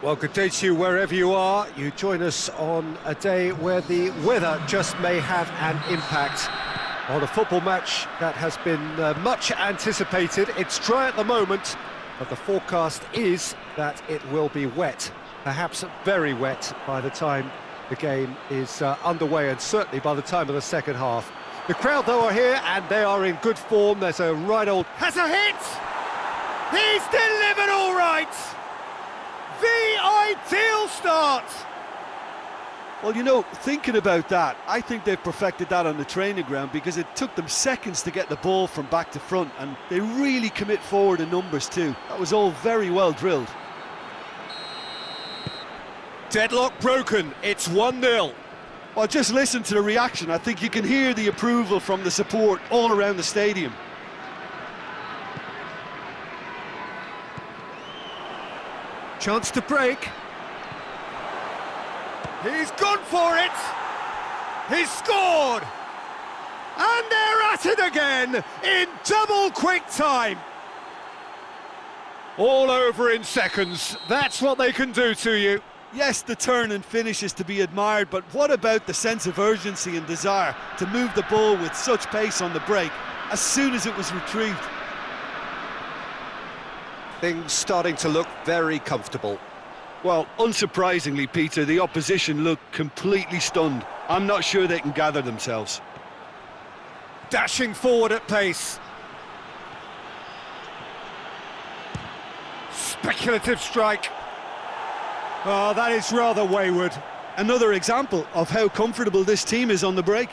Well, good day to you wherever you are. You join us on a day where the weather just may have an impact on a football match that has been much anticipated. It's dry at the moment, but the forecast is that it will be wet, perhaps very wet by the time the game is underway, and certainly by the time of the second half. The crowd, though, are here and they are in good form. There's a right old... Has a hit! He's delivered all right! The ideal start! Well, you know, thinking about that, I think they've perfected that on the training ground because it took them seconds to get the ball from back to front, and they really commit forward in numbers too. That was all very well drilled. Deadlock broken, it's 1-0. Well, just listen to the reaction. I think you can hear the approval from the support all around the stadium. Chance to break. He's gone for it. He's scored. And they're at it again in double quick time. All over in seconds. That's what they can do to you. Yes, the turn and finish is to be admired, but what about the sense of urgency and desire to move the ball with such pace on the break as soon as it was retrieved? Things starting to look very comfortable. Well, unsurprisingly, Peter, the opposition look completely stunned. I'm not sure they can gather themselves. Dashing forward at pace. Speculative strike. Oh, that is rather wayward. Another example of how comfortable this team is on the break.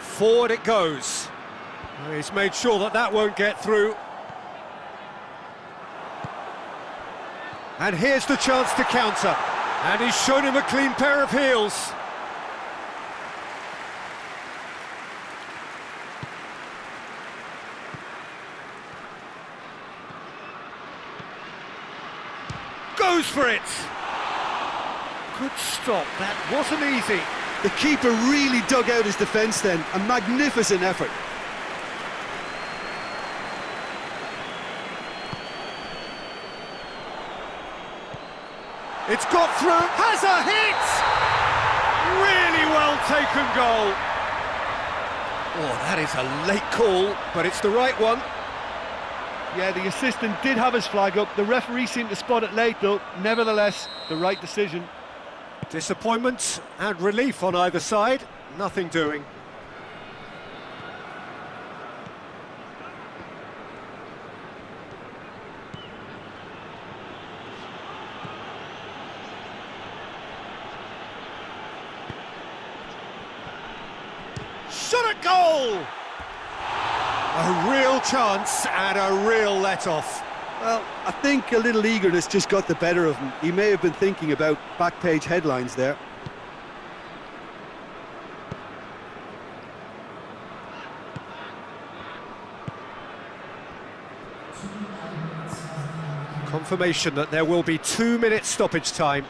Forward it goes. He's made sure that that won't get through. And here's the chance to counter. And he's shown him a clean pair of heels. Goes for it. Good stop, that wasn't easy. The keeper really dug out his defence then, a magnificent effort. It's got through, has a hit! Really well taken goal. Oh, that is a late call, but it's the right one. Yeah, the assistant did have his flag up. The referee seemed to spot it late though. Nevertheless, the right decision. Disappointment and relief on either side, nothing doing. Shot at goal! A real chance and a real let-off. Well, I think a little eagerness just got the better of him. He may have been thinking about back-page headlines there. Confirmation that there will be 2 minutes stoppage time.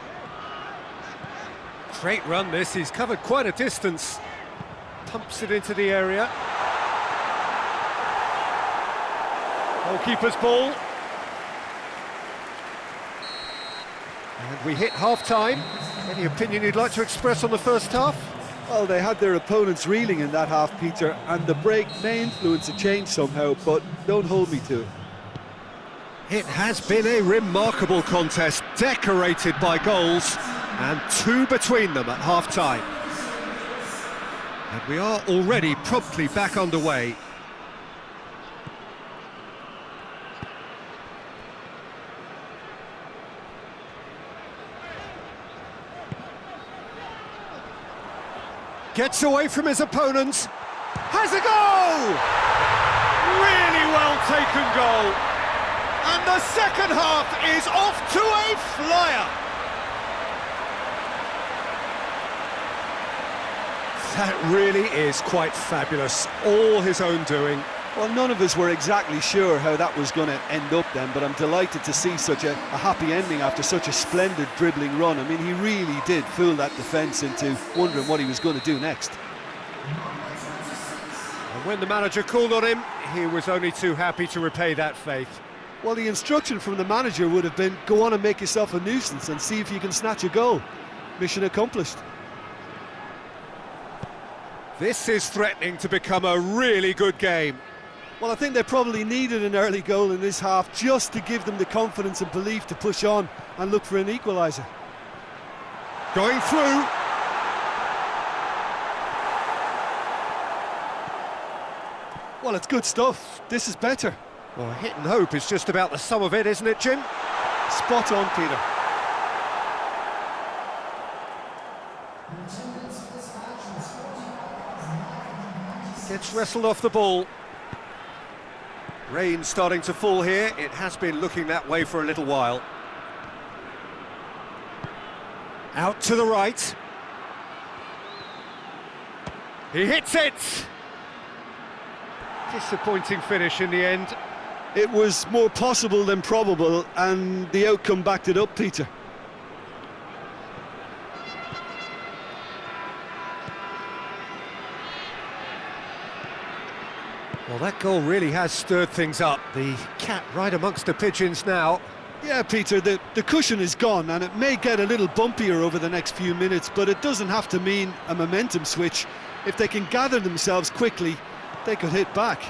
Great run this, he's covered quite a distance. Pumps it into the area. Goalkeeper's ball. And we hit half-time. Any opinion you'd like to express on the first half? Well, they had their opponents reeling in that half, Peter, and the break may influence a change somehow, but don't hold me to it. It has been a remarkable contest, decorated by goals, and 2 between them at half-time. And we are already promptly back underway. Gets away from his opponents. Has a goal! Really well taken goal. And the second half is off to a flyer. That really is quite fabulous. All his own doing. Well, none of us were exactly sure how that was going to end up then, but I'm delighted to see such a happy ending after such a splendid dribbling run. I mean, he really did fool that defence into wondering what he was going to do next. And when the manager called on him, he was only too happy to repay that faith. Well, the instruction from the manager would have been, go on and make yourself a nuisance and see if you can snatch a goal. Mission accomplished. This is threatening to become a really good game. Well, I think they probably needed an early goal in this half just to give them the confidence and belief to push on and look for an equaliser. Going through. Well, it's good stuff. This is better. Well, hit and hope is just about the sum of it, isn't it, Jim? Spot on, Peter. Gets wrestled off the ball. Rain starting to fall here. It has been looking that way for a little while. Out to the right. He hits it! Disappointing finish in the end. It was more possible than probable, and the outcome backed it up, Peter. Well, that goal really has stirred things up. The cat right amongst the pigeons now. Yeah, Peter, the cushion is gone, and it may get a little bumpier over the next few minutes, but it doesn't have to mean a momentum switch. If they can gather themselves quickly, they could hit back.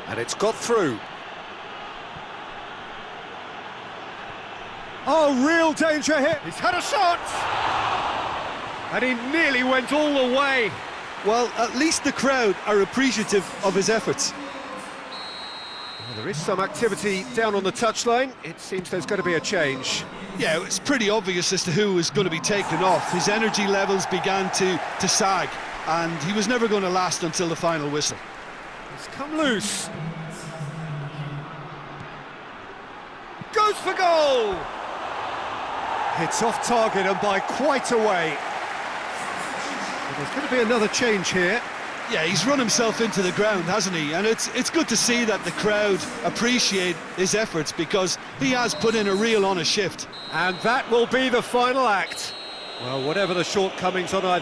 And it's got through. Oh, real danger here. He's had a shot! And he nearly went all the way. Well, at least the crowd are appreciative of his efforts. Well, there is some activity down on the touchline. It seems there's going to be a change. Yeah, it's pretty obvious as to who was going to be taken off. His energy levels began to sag, and he was never going to last until the final whistle. It's come loose. Goes for goal! It's off target and by quite a way. But there's going to be another change here. Yeah, he's run himself into the ground, hasn't he? And it's good to see that the crowd appreciate his efforts, because he has put in a real honest shift. And that will be the final act. Well, whatever the shortcomings on either